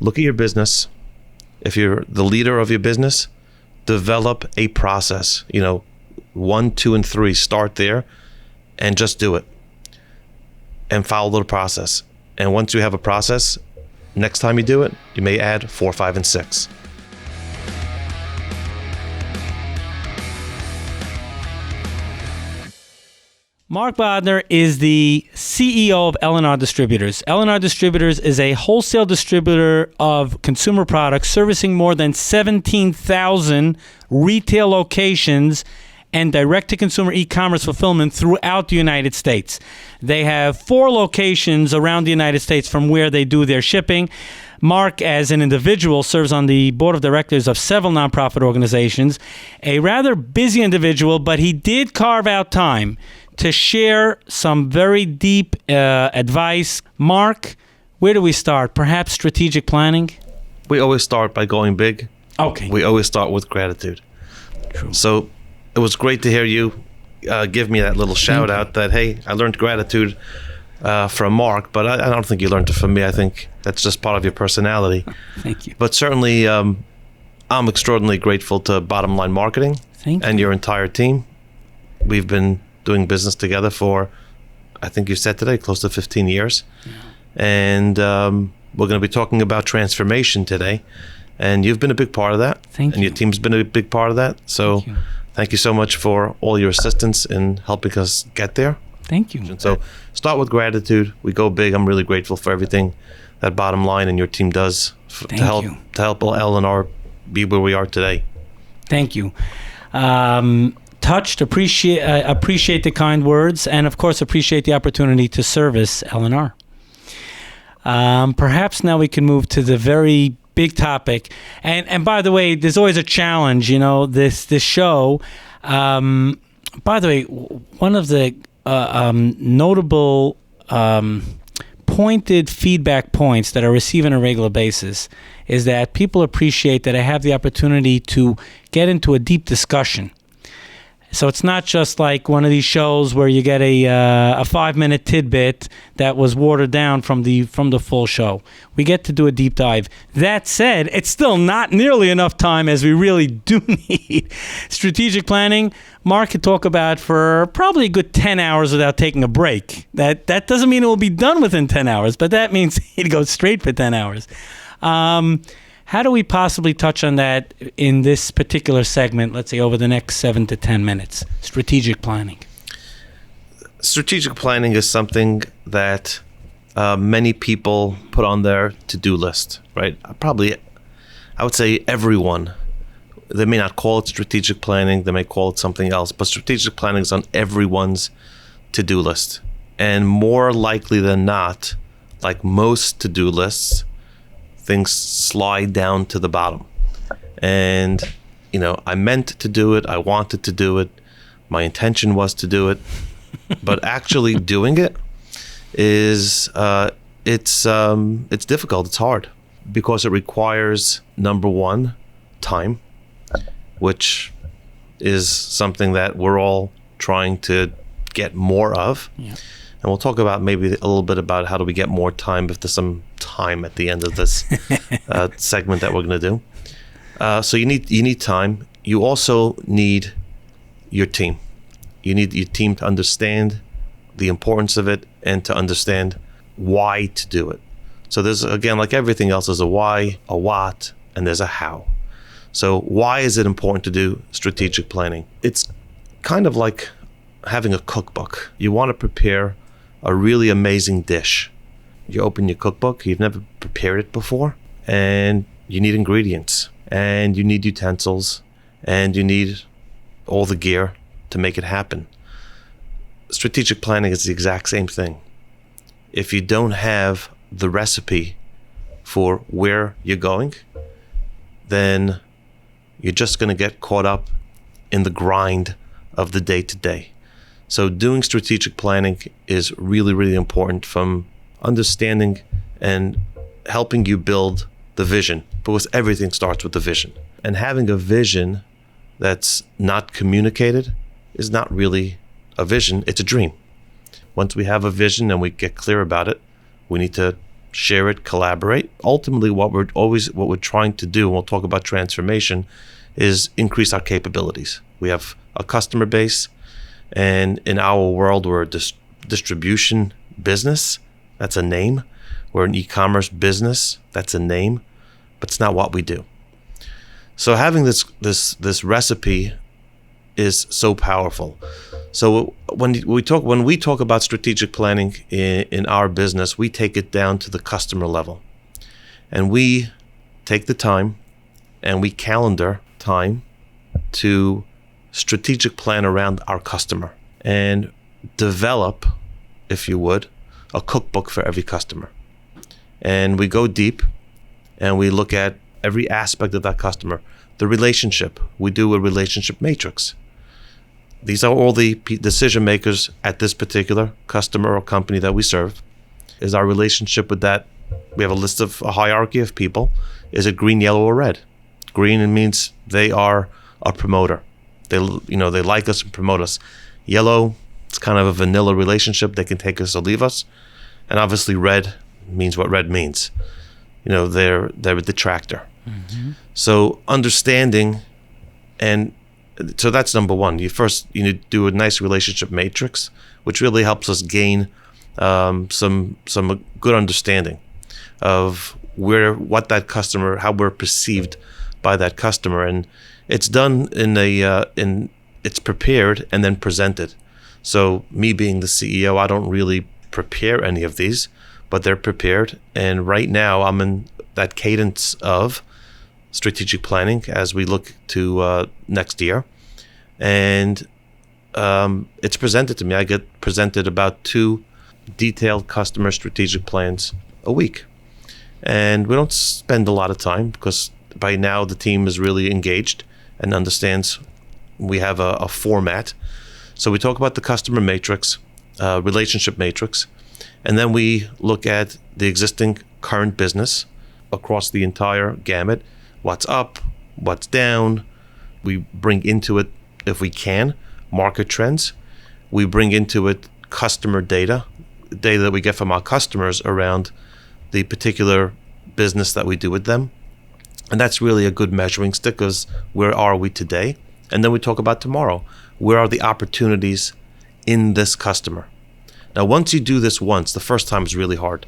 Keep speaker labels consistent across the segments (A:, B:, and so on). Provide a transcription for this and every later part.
A: look at your business. If you're the leader of your business, develop a process. 1, 2, and 3, start there and just do it and follow the process. And once you have a process, next time you do it, you may add 4, 5, and 6.
B: Marc Bodner is the CEO of L&R Distributors. L&R Distributors is a wholesale distributor of consumer products servicing more than 17,000 retail locations and direct-to-consumer e-commerce fulfillment throughout the United States. They have 4 locations around the United States from where they do their shipping. Marc, as an individual, serves on the board of directors of several nonprofit organizations. A rather busy individual, but he did carve out time to share some very deep advice. Marc, where do we start? Perhaps strategic planning?
A: We always start by going big.
B: Okay.
A: We always start with gratitude.
B: True.
A: So it was great to hear you give me that little shout out that, hey, I learned gratitude from Marc, but I don't think you learned it from me. I think that's just part of your personality.
B: Thank you.
A: But certainly, I'm extraordinarily grateful to Bottom Line Marketing and your entire team. We've been doing business together for, I think you said today, close to 15 years. Yeah. And we're going to be talking about transformation today. And you've been a big part of that.
B: Thank you.
A: And your team's been a big part of that. So thank you so much for all your assistance in helping us get there.
B: Thank you.
A: And so start with gratitude. We go big. I'm really grateful for everything that Bottom Line and your team does to help L&R be where we are today.
B: Thank you. Touched, appreciate the kind words, and of course appreciate the opportunity to service L&R. Perhaps now we can move to the very big topic. And by the way, there's always a challenge, this show. By the way, one of the notable pointed feedback points that I receive on a regular basis is that people appreciate that I have the opportunity to get into a deep discussion. So it's not just like one of these shows where you get a 5-minute tidbit that was watered down from the full show. We get to do a deep dive. That said, it's still not nearly enough time as we really do need. Strategic planning, Marc could talk about for probably a good 10 hours without taking a break. That doesn't mean it will be done within 10 hours, but that means he'd go straight for 10 hours. How do we possibly touch on that in this particular segment, let's say over the next 7 to 10 minutes? Strategic planning.
A: Strategic planning is something that many people put on their to-do list, right? I would say everyone. They may not call it strategic planning. They may call it something else. But strategic planning is on everyone's to-do list. And more likely than not, like most to-do lists, things slide down to the bottom. And, I meant to do it. I wanted to do it. My intention was to do it. But actually doing it is, it's difficult. It's hard because it requires, number one, time, which is something that we're all trying to get more of. Yeah. And we'll talk about maybe a little bit about how do we get more time if there's some time at the end of this segment that we're going to do. So you need time. You also need your team. You need your team to understand the importance of it and to understand why to do it. So there's, again, like everything else, there's a why, a what, and there's a how. So why is it important to do strategic planning? It's kind of like having a cookbook. You want to prepare a really amazing dish. You open your cookbook, you've never prepared it before, and you need ingredients, and you need utensils, and you need all the gear to make it happen. Strategic planning is the exact same thing. If you don't have the recipe for where you're going, then you're just going to get caught up in the grind of the day-to-day. So doing strategic planning is really, really important from understanding and helping you build the vision, because everything starts with the vision. And having a vision that's not communicated is not really a vision, it's a dream. Once we have a vision and we get clear about it, we need to share it, collaborate. Ultimately, what we're trying to do, and we'll talk about transformation, is increase our capabilities. We have a customer base, and in our world, we're a distribution business. That's a name. We're an e-commerce business. That's a name, but it's not what we do. So having this recipe is so powerful. So when we talk about strategic planning in our business, we take it down to the customer level, and we take the time and we calendar time to strategic plan around our customer and develop, if you would, a cookbook for every customer. And we go deep and we look at every aspect of that customer. The relationship, we do a relationship matrix. These are all the decision makers at this particular customer or company that we serve. Is our relationship with that? We have a hierarchy of people. Is it green, yellow, or red? Green, it means they are a promoter. They like us and promote us. Yellow, it's kind of a vanilla relationship. They can take us or leave us. And obviously red means what red means. They're a detractor. Mm-hmm. So understanding, and so that's number one. You do a nice relationship matrix, which really helps us gain some good understanding of what that customer, how we're perceived by that customer, and it's done it's prepared and then presented. So me being the CEO, I don't really prepare any of these, but they're prepared. And right now I'm in that cadence of strategic planning as we look to next year. And it's presented to me. I get presented about 2 detailed customer strategic plans a week. And we don't spend a lot of time because by now the team is really engaged and understands we have a format. So we talk about the customer matrix, relationship matrix, and then we look at the existing current business across the entire gamut. What's up, what's down. We bring into it, if we can, market trends. We bring into it customer data that we get from our customers around the particular business that we do with them. And that's really a good measuring stick, because where are we today? And then we talk about tomorrow. Where are the opportunities in this customer? Now, once you do this once, the first time is really hard.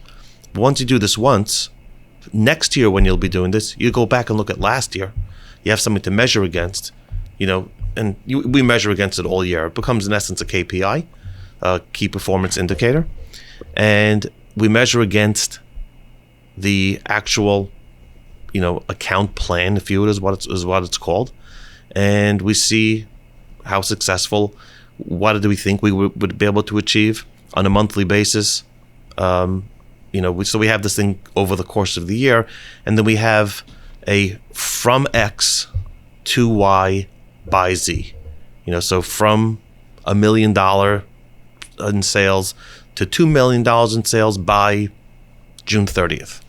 A: But once you do this once, next year when you'll be doing this, you go back and look at last year. You have something to measure against, and we measure against it all year. It becomes, in essence, a KPI, a key performance indicator. And we measure against the actual, account plan, if you would, is what it's called. And we see how successful, what do we think we would be able to achieve on a monthly basis. So we have this thing over the course of the year, and then we have a from X to Y by Z. So from $1 million in sales to $2 million in sales by June 30th.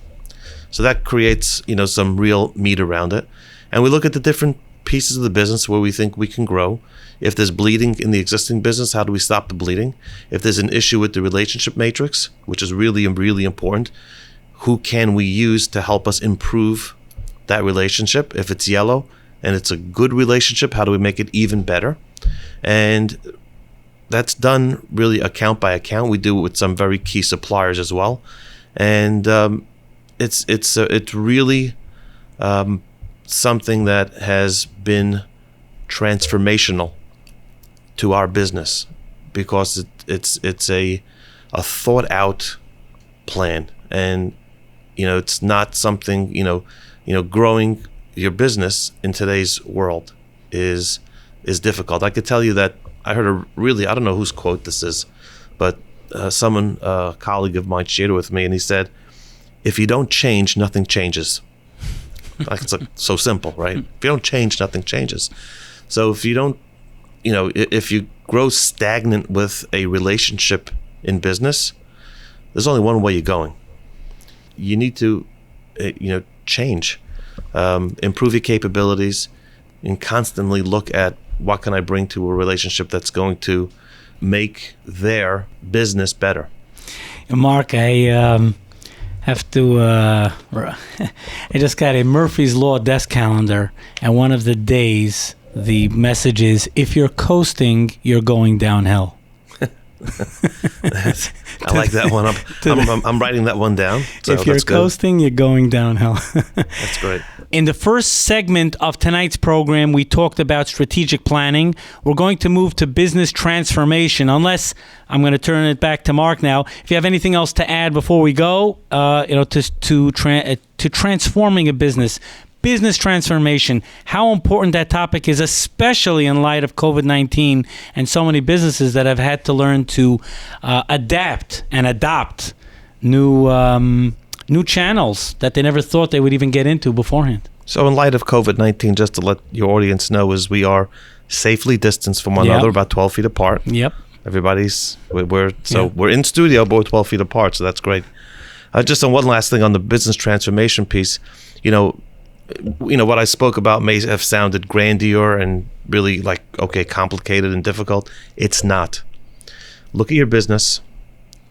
A: So that creates, some real meat around it. And we look at the different pieces of the business where we think we can grow. If there's bleeding in the existing business, how do we stop the bleeding? If there's an issue with the relationship matrix, which is really, really important, who can we use to help us improve that relationship? If it's yellow and it's a good relationship, how do we make it even better? And that's done really account by account. We do it with some very key suppliers as well. And it's really something that has been transformational to our business, because it's a thought out plan, and it's not something growing your business in today's world is difficult. I could tell you that I heard I don't know whose quote this is, but a colleague of mine shared it with me, and he said, "If you don't change, nothing changes." It's so simple, right? If you don't change, nothing changes. So if you don't, if you grow stagnant with a relationship in business, there's only one way you're going. You need to, change, improve your capabilities, and constantly look at what can I bring to a relationship that's going to make their business better.
B: Mark, I have to. I just got a Murphy's Law desk calendar, and one of the days, the message is, if you're coasting, you're going downhill.
A: I like that one. I'm writing that one down. So
B: if you're coasting, you're going downhill.
A: That's great.
B: In the first segment of tonight's program, we talked about strategic planning. We're going to move to business transformation, unless I'm going to turn it back to Mark now. If you have anything else to add before we go, to transforming a business. Business transformation, how important that topic is, especially in light of COVID-19 and so many businesses that have had to learn to adapt and adopt new channels that they never thought they would even get into beforehand. So
A: in light of COVID-19, just to let your audience know, is we are safely distanced from one another, about 12 feet apart.
B: Yep.
A: We're in studio, but we're 12 feet apart, so that's great. Just on one last thing on the business transformation piece, what I spoke about may have sounded grandeur and really complicated and difficult. It's not. Look at your business.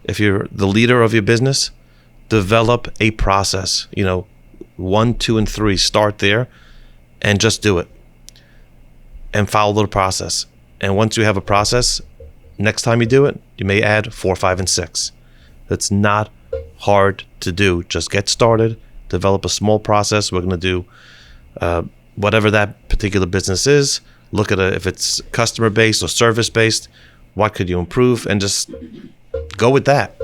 A: If you're the leader of your business, develop a process. 1, 2, and 3. Start there and just do it. And follow the process. And once you have a process, next time you do it, you may add 4, 5, and 6. That's not hard to do. Just get started. Develop a small process. We're going to do whatever that particular business is. Look at if it's customer-based or service-based. What could you improve? And just go with that.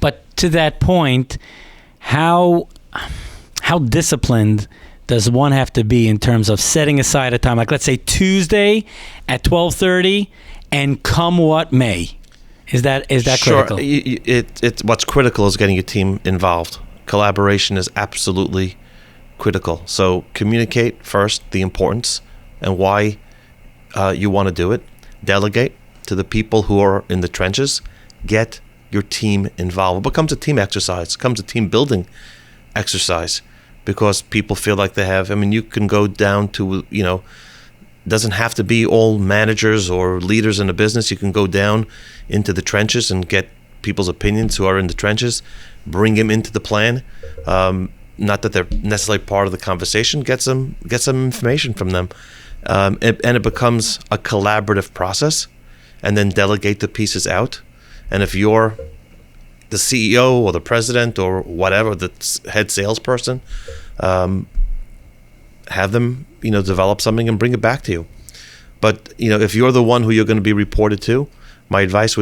B: But to that point, how disciplined does one have to be in terms of setting aside a time? Like, let's say Tuesday at 12:30, and come what may. Is that
A: sure.
B: critical?
A: What's critical is getting your team involved. Collaboration is absolutely critical. So communicate first the importance and why you want to do it. Delegate to the people who are in the trenches. Get your team involved. It becomes a team exercise. It becomes a team building exercise because people feel like they have. You can go down to, doesn't have to be all managers or leaders in a business. You can go down into the trenches and get people's opinions who are in the trenches. Bring them into the plan. Not that they're necessarily part of the conversation. Get some information from them, and it becomes a collaborative process. And then delegate the pieces out. And if you're the CEO or the president or whatever, the head salesperson, have them develop something and bring it back to you. But if you're the one who you're going to be reported to, my advice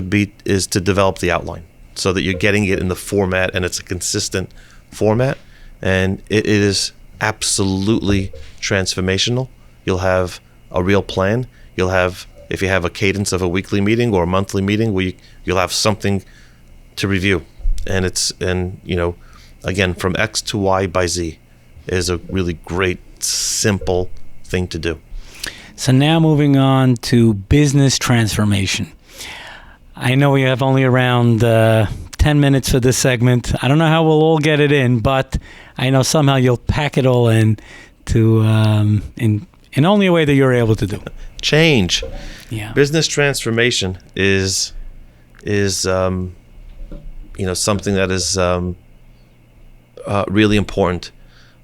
A: is to develop the outline, so that you're getting it in the format and it's a consistent format, and it is absolutely transformational. You'll have a real plan. If you have a cadence of a weekly meeting or a monthly meeting, where you'll have something to review, and again, from X to Y by Z is a really great, simple thing to do.
B: So now moving on to business transformation. I know we have only around 10 minutes for this segment. I don't know how we'll all get it in, but I know somehow you'll pack it all in to in only a way that you're able to do.
A: Change.
B: Yeah.
A: Business transformation is something that is really important.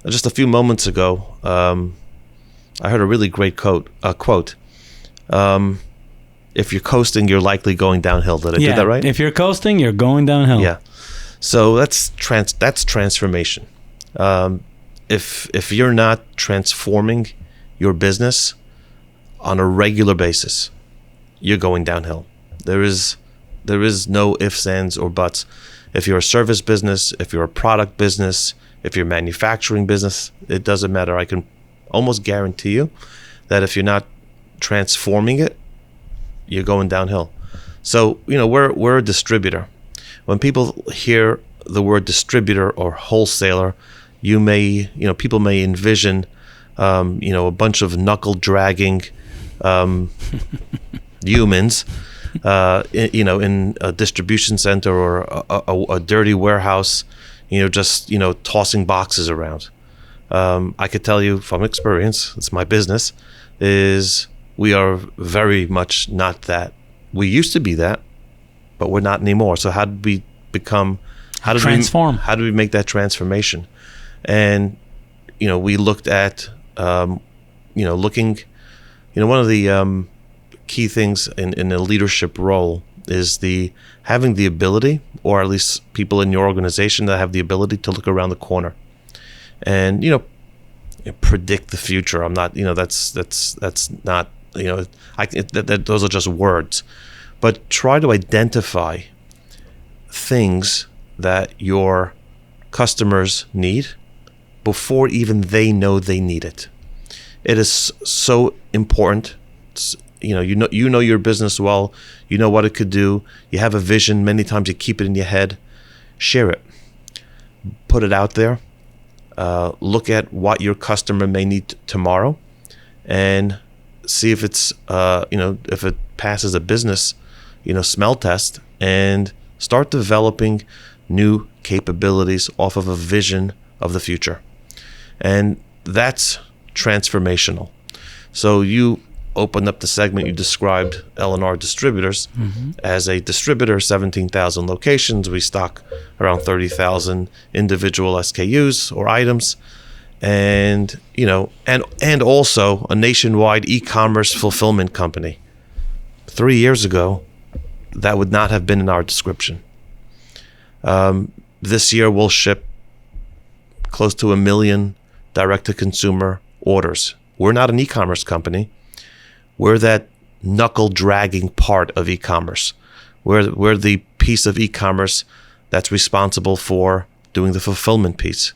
A: Just a few moments ago, I heard a really great quote. If you're coasting, you're likely going downhill. Did I do that right?
B: If you're coasting, you're going downhill.
A: Yeah. So that's transformation. If you're not transforming your business on a regular basis, you're going downhill. There is no ifs, ands, or buts. If you're a service business, if you're a product business, if you're a manufacturing business, it doesn't matter. I can almost guarantee you that if you're not transforming it, you're going downhill. So, we're a distributor. When people hear the word distributor or wholesaler, people may envision, a bunch of knuckle dragging humans, in a distribution center or a dirty warehouse, tossing boxes around. I could tell you from experience, it's my business, is we are very much not that. We used to be that, but we're not anymore. So how did we become
B: Transform.
A: How did we make that transformation? And we looked at one of the key things in a leadership role is having the ability, or at least people in your organization that have the ability to look around the corner and predict the future. I'm not, that's not, those are just words, but try to identify things that your customers need before even they know they need it. It is so important. You know your business well. You know what it could do. You have a vision. Many times you keep it in your head. Share it. Put it out there. Look at what your customer may need tomorrow, and see if it's if it passes a business smell test, and start developing new capabilities off of a vision of the future. And that's transformational. So you opened up the segment, you described L&R Distributors as a distributor, 17,000 locations. We stock around 30,000 individual SKUs or items, and and also a nationwide e-commerce fulfillment company. 3 years ago, that would not have been in our description. This year we'll ship close to 1 million direct-to-consumer orders. We're not an e-commerce company. We're that knuckle-dragging part of e-commerce. We're the piece of e-commerce that's responsible for doing the fulfillment piece.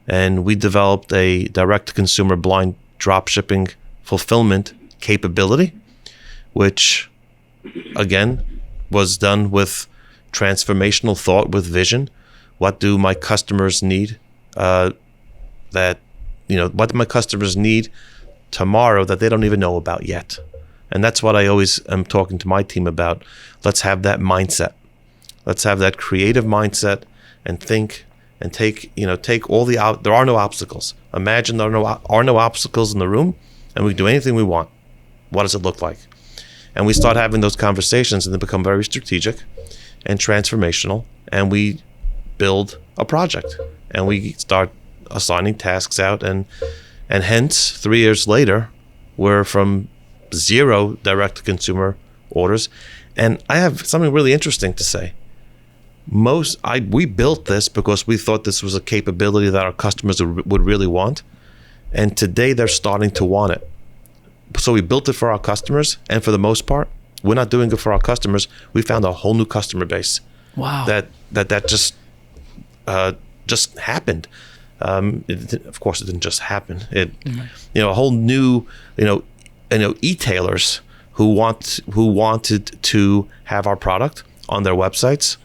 A: And we developed a direct-to-consumer blind drop shipping fulfillment capability, which, again, was done with transformational thought, with vision. What do my customers need? What do my customers need tomorrow that they don't even know about yet? And that's what I always am talking to my team about. Let's have that mindset. Let's have that creative mindset and think and take all there are no obstacles. Imagine there are no obstacles in the room, and we can do anything we want. What does it look like? And we start having those conversations, and they become very strategic and transformational, and we build a project, and we start assigning tasks out, and hence 3 years later, we're from 0 direct-to-consumer orders. And I have something really interesting to say. We built this because we thought this was a capability that our customers would really want, and today they're starting to want it. So we built it for our customers, and for the most part, we're not doing it for our customers. We found a whole new customer base.
B: Wow.
A: That just happened. Of course, it didn't just happen. A whole new, e-tailers who wanted to have our product on their websites.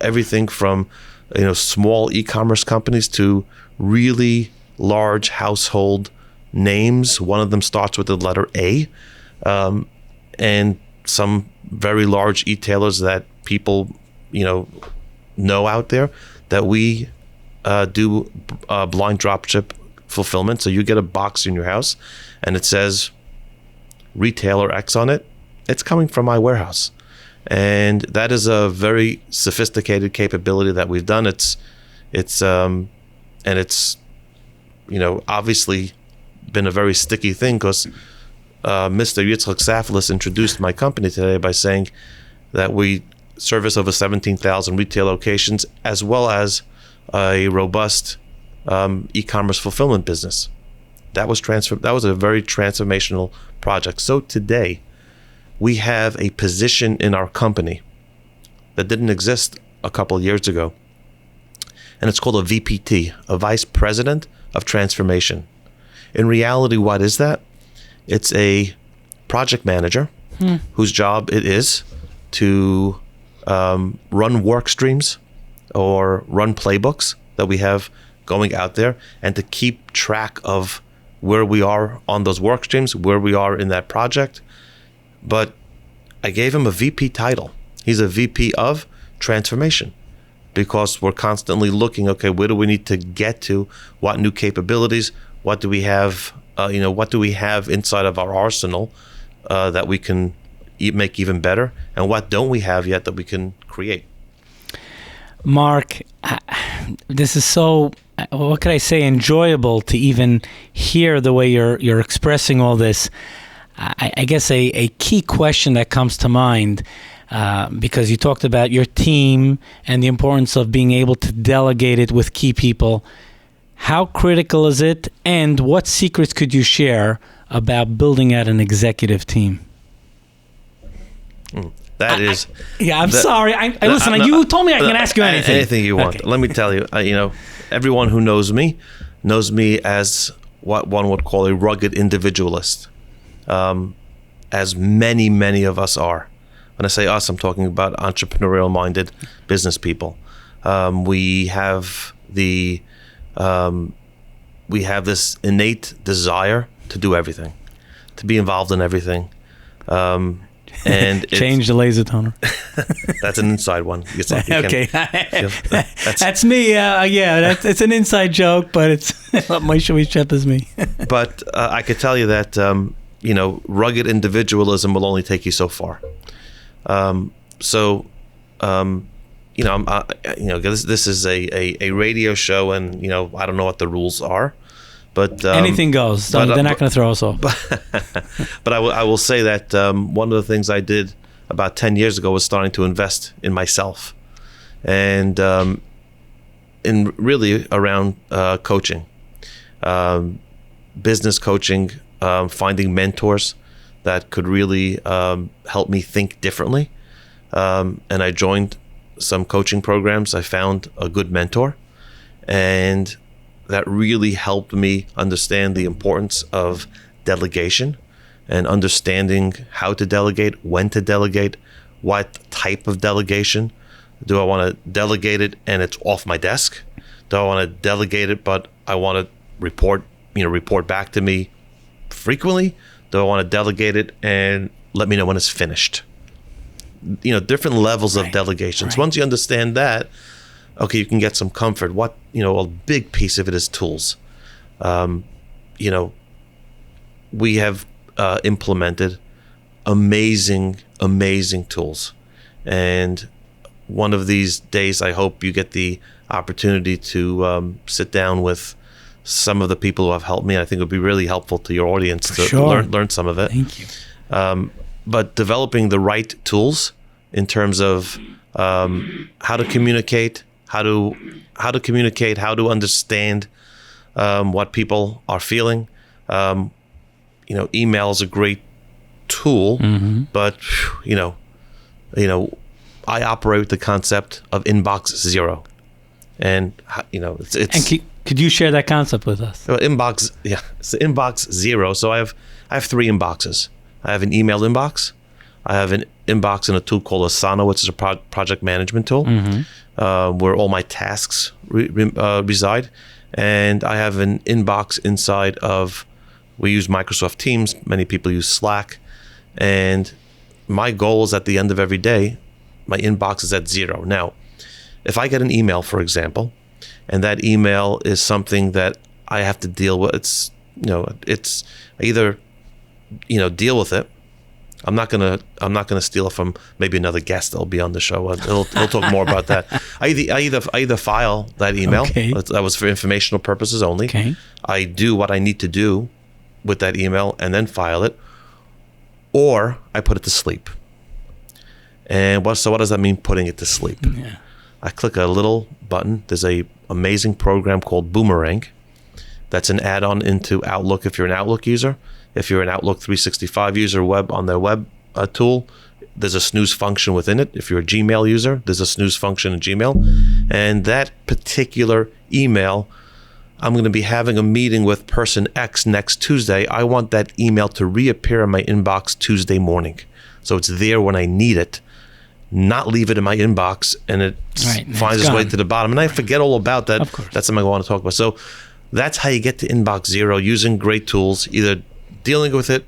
A: Everything from, small e-commerce companies to really large household names. One of them starts with the letter A, and some very large e-tailers that people, know out there, that we do blind dropship fulfillment. So you get a box in your house and it says retailer X on it. It's coming from my warehouse. And that is a very sophisticated capability that we've done. It's obviously been a very sticky thing, because Mr. Yitzchak Safalis introduced my company today by saying that we service over 17,000 retail locations, as well as a robust e-commerce fulfillment business. That was a very transformational project. So today, we have a position in our company that didn't exist a couple of years ago, and it's called a VPT, a Vice President of Transformation. In reality, what is that? It's a project manager whose job it is to run work streams or run playbooks that we have going out there, and to keep track of where we are on those work streams, where we are in that project. But I gave him a VP title. He's a VP of Transformation, because we're constantly looking, okay, where do we need to get to? What new capabilities? What do we have? What do we have inside of our arsenal that we can make even better? And what don't we have yet that we can create?
B: Mark, this is so, what could I say, enjoyable to even hear the way you're expressing all this. I guess a key question that comes to mind, because you talked about your team and the importance of being able to delegate it with key people. How critical is it, and what secrets could you share about building out an executive team? I'm sorry. Listen, you told me I can ask you anything.
A: Anything you want. Okay. Let me tell you, everyone who knows me as what one would call a rugged individualist, as many of us are. When I say us, I'm talking about entrepreneurial-minded business people. We have this innate desire to do everything, to be involved in everything. And
B: change the laser toner.
A: That's an inside one.
B: Okay, that's me. It's an inside joke, but it's Moshe Shep is me.
A: But I could tell you that rugged individualism will only take you so far. This is a radio show, and I don't know what the rules are. But
B: anything goes. So they're not going to throw us off.
A: But I will say that one of the things I did about 10 years ago was starting to invest in myself, and in really around coaching, business coaching, finding mentors that could really help me think differently. And I joined some coaching programs. I found a good mentor, and that really helped me understand the importance of delegation and understanding how to delegate, when to delegate, what type of delegation. Do I want to delegate it and it's off my desk? Do I want to delegate it but I want to report back to me frequently? Do I want to delegate it and let me know when it's finished? Different levels of delegations. Once you understand that, okay, you can get some comfort. A big piece of it is tools. We have implemented amazing tools. And one of these days, I hope you get the opportunity to sit down with some of the people who have helped me. I think it would be really helpful to your audience to learn some of it.
B: Thank you.
A: But developing the right tools in terms of how to communicate, how to understand what people are feeling. Email is a great tool, but I operate with the concept of inbox zero, and it's.
B: And could you share that concept with us?
A: Well, it's inbox zero. So I have 3 inboxes. I have an email inbox. I have an inbox in a tool called Asana, which is a project management tool, where all my tasks reside. And I have an inbox inside of, we use Microsoft Teams. Many people use Slack. And my goal is at the end of every day, my inbox is at 0. Now, if I get an email, for example, and that email is something that I have to deal with, it's I either deal with it. I'm not gonna steal it from maybe another guest that'll be on the show. He'll talk more about that. I either file that email.
B: Okay.
A: That was for informational purposes only.
B: Okay.
A: I do what I need to do with that email and then file it, or I put it to sleep. And what does that mean, putting it to sleep?
B: Yeah.
A: I click a little button. There's a amazing program called Boomerang. That's an add-on into Outlook if you're an Outlook user. If you're an Outlook 365 user on their web tool, there's a snooze function within it. If you're a Gmail user, there's a snooze function in Gmail. And that particular email, I'm going to be having a meeting with person X next Tuesday. I want that email to reappear in my inbox Tuesday morning. So it's there when I need it, not leave it in my inbox and it finds its way to the bottom. And I forget all about that.
B: Of course.
A: That's something I want to talk about. So that's how you get to inbox zero, using great tools, either dealing with it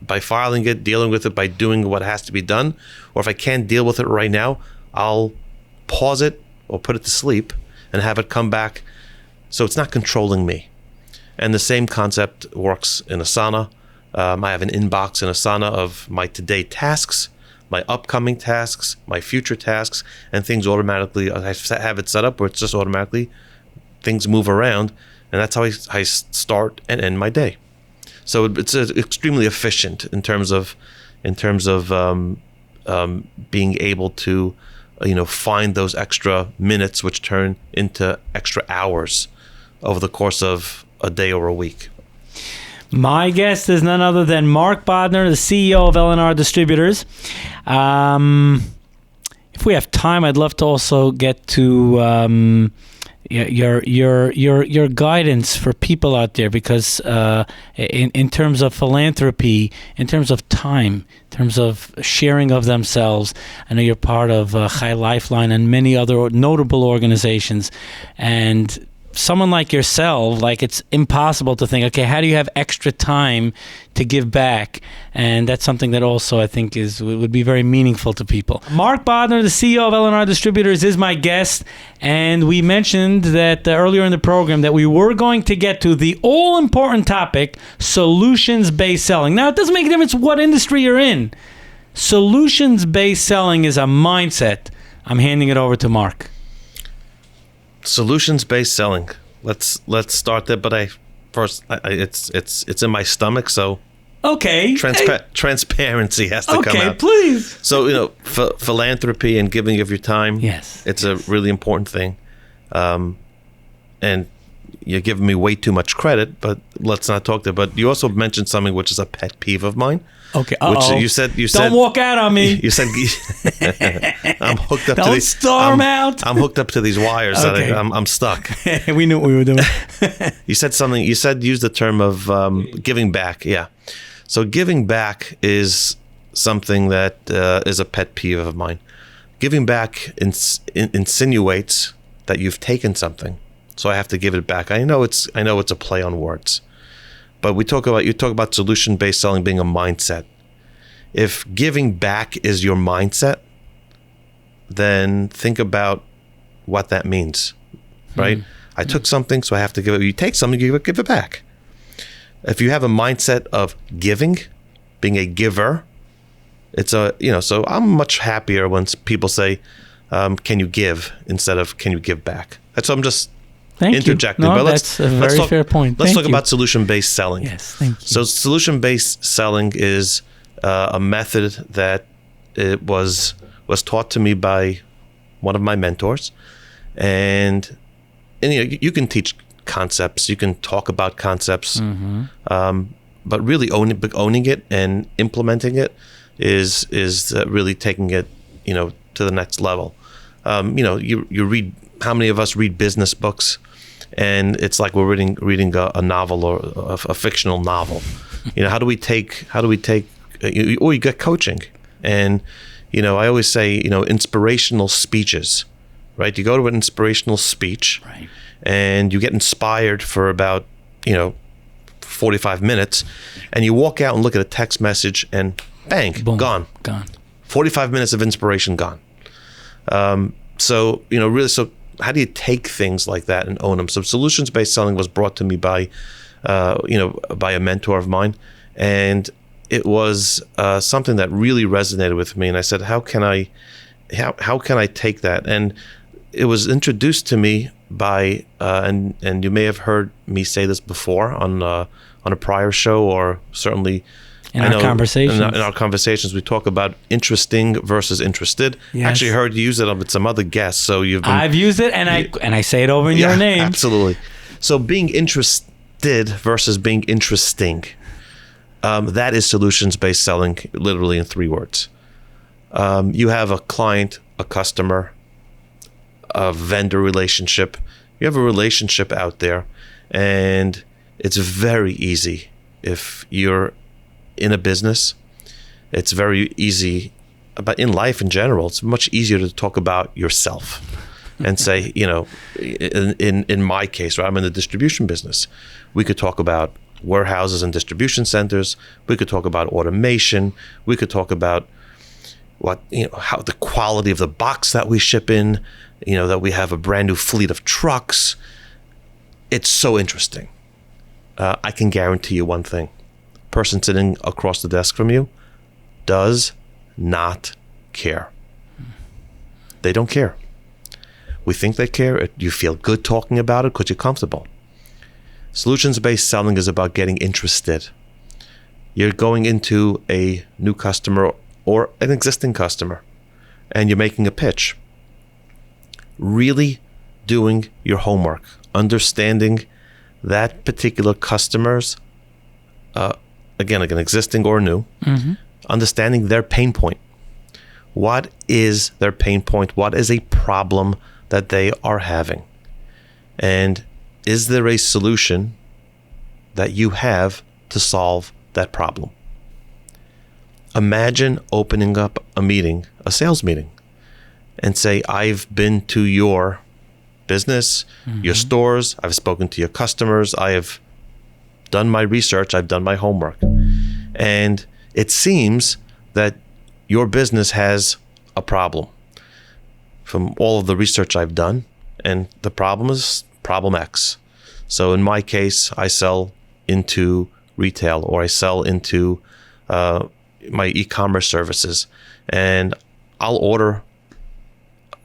A: by filing it, dealing with it by doing what has to be done, or if I can't deal with it right now, I'll pause it or put it to sleep and have it come back so it's not controlling me. And the same concept works in Asana. I have an inbox in Asana of my today tasks, my upcoming tasks, my future tasks, and things automatically. I have it set up where it's just automatically things move around, and that's how I start and end my day. So it's extremely efficient in terms of being able to find those extra minutes which turn into extra hours over the course of a day or a week.
B: My guest is none other than Marc Bodner, the CEO of L&R Distributors. If we have time, I'd love to also get to your guidance for people out there, because in terms of philanthropy, in terms of time, in terms of sharing of themselves, I know you're part of Chai Lifeline and many other notable organizations, and someone like yourself, like, it's impossible to think, okay, how do you have extra time to give back? And that's something that also I think would be very meaningful to people. Marc Bodner, the CEO of L&R Distributors, is my guest, and we mentioned that earlier in the program that we were going to get to the all-important topic, solutions-based selling. Now, it doesn't make a difference what industry you're in. Solutions-based selling is a mindset. I'm handing it over to Marc.
A: Solutions-based selling. Let's start there. But it's in my stomach, so
B: okay.
A: Transparency has to come out.
B: Okay, please.
A: So philanthropy and giving of your time.
B: Yes,
A: it's a really important thing. And you're giving me way too much credit, but let's not talk there. But you also mentioned something which is a pet peeve of mine.
B: Okay.
A: Which you said.
B: Don't walk out on me.
A: You said I'm hooked up.
B: Don't storm out.
A: I'm hooked up to these wires.
B: Okay.
A: I'm stuck.
B: We knew what we were doing.
A: You said something. You said use the term of giving back. Yeah. So giving back is something that is a pet peeve of mine. Giving back insinuates that you've taken something, so I have to give it back. I know it's a play on words. But you talk about solution-based selling being a mindset. If giving back is your mindset, then think about what that means, right? I took something, so I have to give it. You take something, you give it back. If you have a mindset of giving, being a giver, so I'm much happier when people say, can you give, instead of can you give back? That's what I'm just interjecting.
B: No,
A: but
B: that's a very fair point.
A: Let's talk about solution-based selling.
B: Yes, thank you.
A: So solution-based selling is a method that it was taught to me by one of my mentors, and you can teach concepts, you can talk about concepts, but really owning it and implementing it is really taking it to the next level. You read. How many of us read business books, and it's like we're reading a novel or a fictional novel? How do we take? Or you get coaching, and I always say inspirational speeches, right? You go to an inspirational speech,
B: right,
A: and you get inspired for about 45 minutes, and you walk out and look at a text message, and bang,
B: boom,
A: gone. 45 minutes of inspiration gone. So how do you take things like that and own them? So solutions-based selling was brought to me by a mentor of mine, and it was something that really resonated with me. And I said, how can I take that? And it was introduced to me by and you may have heard me say this before on a prior show, or certainly
B: in our
A: conversations, we talk about interesting versus interested.
B: Yes.
A: I actually heard you use it with some other guests. So
B: I've used it, and I say it over in your name.
A: Absolutely. So being interested versus being interesting, that is solutions-based selling, literally in 3 words. You have a client, a customer, a vendor relationship. You have a relationship out there, and it's very easy if you're in a business. It's very easy, but in life in general, it's much easier to talk about yourself and say, in my case, right, I'm in the distribution business. We could talk about warehouses and distribution centers. We could talk about automation. We could talk about how the quality of the box that we ship in, that we have a brand new fleet of trucks. It's so interesting. I can guarantee you one thing. Person sitting across the desk from you does not care. They don't care. We think they care. You feel good talking about it because you're comfortable. Solutions-based selling is about getting interested. You're going into a new customer or an existing customer, and you're making a pitch. Really doing your homework, understanding that particular customer's, again, existing or new, understanding their pain point. What is their pain point? What is a problem that they are having? And is there a solution that you have to solve that problem? Imagine opening up a meeting, a sales meeting, and say, I've been to your business, your stores, I've spoken to your customers, I have done my research, I've done my homework. And it seems that your business has a problem from all of the research I've done, and the problem is problem X. So in my case, I sell into retail, or I sell into my e-commerce services, and I'll order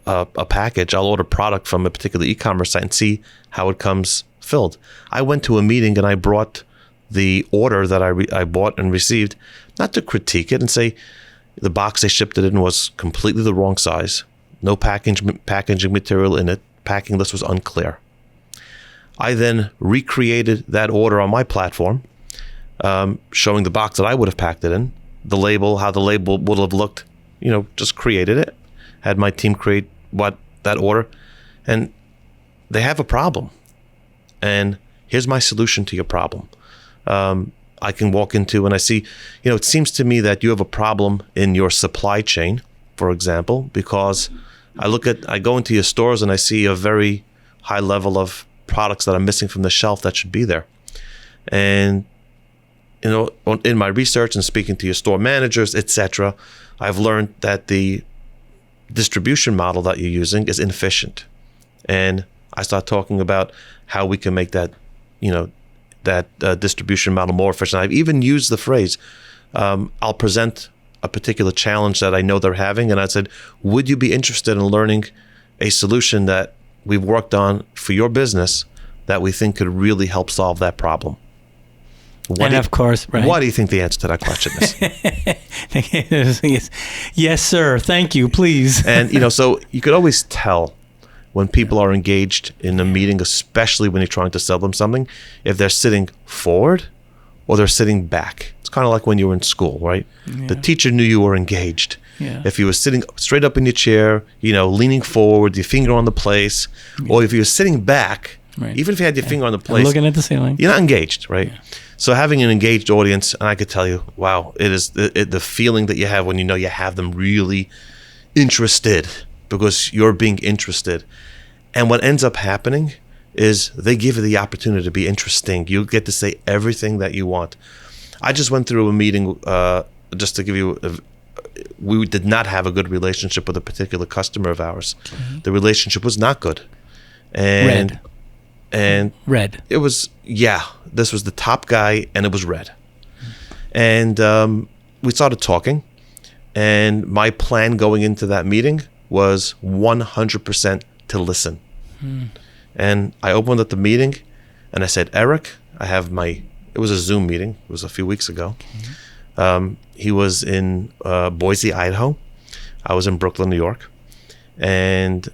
A: a package, I'll order product from a particular e-commerce site and see how it comes filled. I went to a meeting and I brought the order that I bought and received, not to critique it and say the box they shipped it in was completely the wrong size, no packaging material in it, packing list was unclear. I then recreated that order on my platform, showing the box that I would have packed it in, the label, how the label would have looked, just created it, had my team create that order, and they have a problem. And here's my solution to your problem. I can walk into and I see, it seems to me that you have a problem in your supply chain, for example, because I go into your stores and I see a very high level of products that are missing from the shelf that should be there. And, in my research and speaking to your store managers, etc., I've learned that the distribution model that you're using is inefficient. And I start talking about how we can make that, distribution model more efficient. I've even used the phrase, I'll present a particular challenge that I know they're having, and I said, would you be interested in learning a solution that we've worked on for your business that we think could really help solve that problem?
B: Of course, right.
A: What do you think the answer to that question is?
B: Yes, sir. Thank you, please.
A: And, so you could always tell when people are engaged in a meeting, especially when you're trying to sell them something, if they're sitting forward or they're sitting back. It's kind of like when you were in school, right? Yeah. The teacher knew you were engaged. Yeah. If you were sitting straight up in your chair, leaning forward, your finger on the place, or if you were sitting back, right, even if you had your finger on the place,
B: looking at the ceiling,
A: you're not engaged, right? Yeah. So having an engaged audience, and I could tell you, wow, it is the feeling that you have when you have them really interested because you're being interested. And what ends up happening is they give you the opportunity to be interesting. You get to say everything that you want. I just went through a meeting, just to give you, we did not have a good relationship with a particular customer of ours. Mm-hmm. The relationship was not good. And red. It was, this was the top guy, and it was red. And we started talking, and my plan going into that meeting was 100% to listen. And I opened up the meeting, and I said, Eric, it was a Zoom meeting. It was a few weeks ago. He was in Boise, Idaho. I was in Brooklyn, New York. And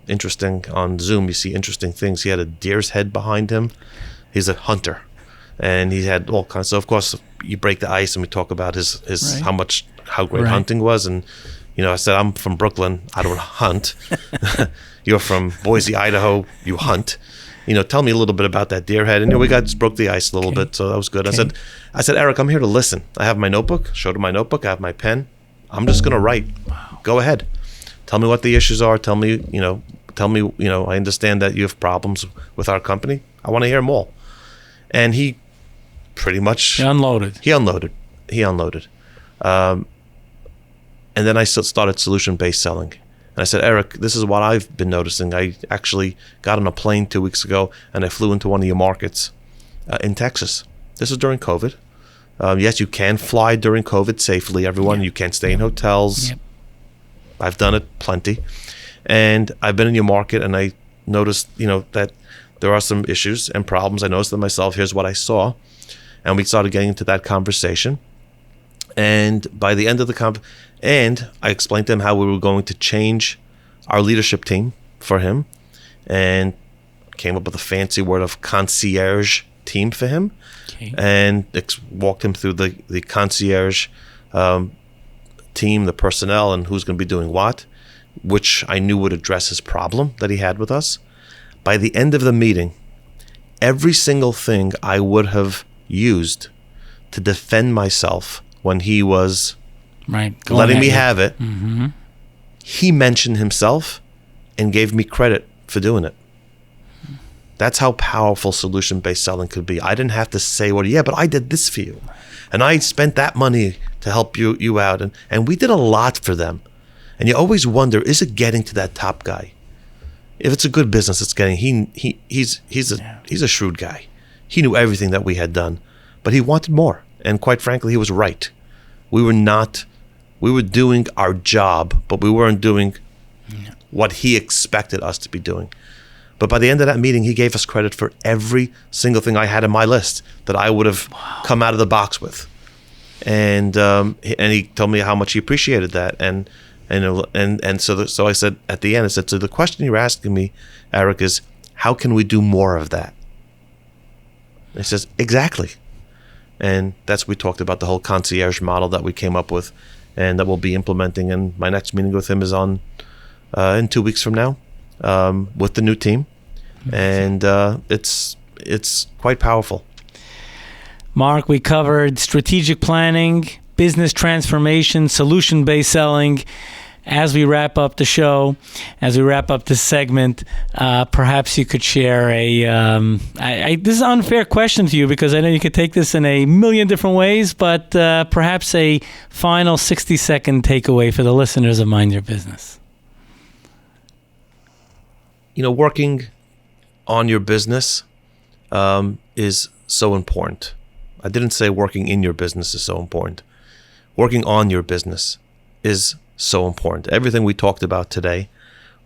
A: interesting, on Zoom, you see interesting things. He had a deer's head behind him. He's a hunter. And he had all kinds. So, of course, you break the ice and we talk about his right, how great hunting was. And, I said, I'm from Brooklyn. I don't hunt. You're from Boise, Idaho. You hunt. Tell me a little bit about that deer head. And we just broke the ice a little bit, so that was good. Okay. I said, Eric, I'm here to listen. I have my notebook. Showed him my notebook. I have my pen. I'm just going to write. Wow. Go ahead. Tell me what the issues are. Tell me, I understand that you have problems with our company. I want to hear them all. And he pretty much...
B: He unloaded.
A: And then I started solution-based selling. And I said, Eric, this is what I've been noticing. I actually got on a plane 2 weeks ago, and I flew into one of your markets in Texas. This is during COVID. Yes, you can fly during COVID safely, everyone. Yep. You can't stay in hotels. Yep. I've done it plenty. And I've been in your market, and I noticed, that there are some issues and problems. I noticed them myself. Here's what I saw. And we started getting into that conversation. And by the end of the and I explained to him how we were going to change our leadership team for him, and came up with a fancy word of concierge team for him. Okay. And walked him through the concierge team, the personnel, and who's going to be doing what, which I knew would address his problem that he had with us. By the end of the meeting, every single thing I would have used to defend myself when he was letting me have it, he mentioned himself and gave me credit for doing it. That's how powerful solution-based selling could be. I didn't have to say, but I did this for you. And I spent that money to help you out. And we did a lot for them. And you always wonder, is it getting to that top guy? If it's a good business, it's getting. He's a shrewd guy. He knew everything that we had done, but he wanted more. And quite frankly, he was right. We were doing our job, but we weren't doing what he expected us to be doing. But by the end of that meeting, he gave us credit for every single thing I had in my list that I would have come out of the box with. And he told me how much he appreciated that. And so I said at the end, so the question you're asking me, Eric, is how can we do more of that? And he says, exactly. And that's, we talked about the whole concierge model that we came up with and that we'll be implementing. And my next meeting with him is on in 2 weeks from now with the new team. And it's quite powerful.
B: Marc, we covered strategic planning, business transformation, solution-based selling. As we wrap up the show, as we wrap up this segment, perhaps you could share this is an unfair question to you because I know you could take this in a million different ways, but perhaps a final 60-second takeaway for the listeners of Mind Your Business.
A: Working on your business is so important. I didn't say working in your business is so important. Working on your business is so important. Everything we talked about today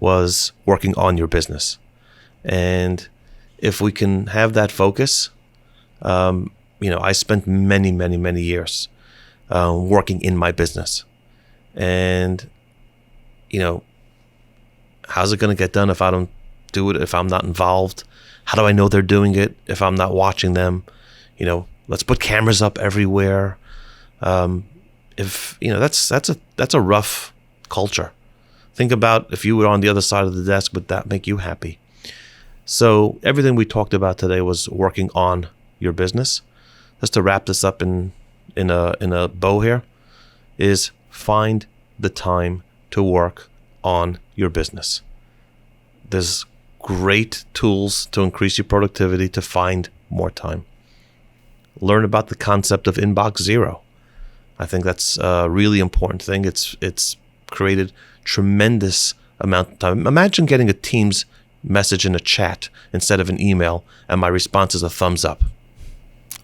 A: was working on your business. And if we can have that focus, I spent many, many, many years working in my business. And, how's it going to get done if I don't do it, if I'm not involved? How do I know they're doing it if I'm not watching them? Let's put cameras up everywhere. That's a rough culture. Think about if you were on the other side of the desk, would that make you happy? So everything we talked about today was working on your business. Just to wrap this up in a bow here, is find the time to work on your business. There's great tools to increase your productivity to find more time. Learn about the concept of inbox zero. I think that's a really important thing. It's created tremendous amount of time. Imagine getting a Teams message in a chat instead of an email, and my response is a thumbs up.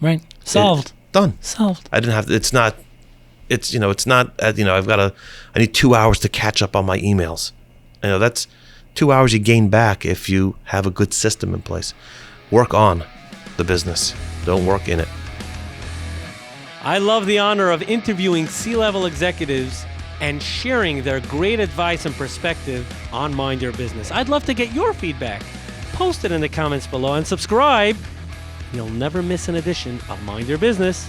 B: Right. Solved.
A: Done.
B: Solved.
A: I didn't have. It's not. I need 2 hours to catch up on my emails. That's 2 hours you gain back if you have a good system in place. Work on the business. Don't work in it.
B: I love the honor of interviewing C-level executives and sharing their great advice and perspective on Mind Your Business. I'd love to get your feedback. Post it in the comments below and subscribe. You'll never miss an edition of Mind Your Business.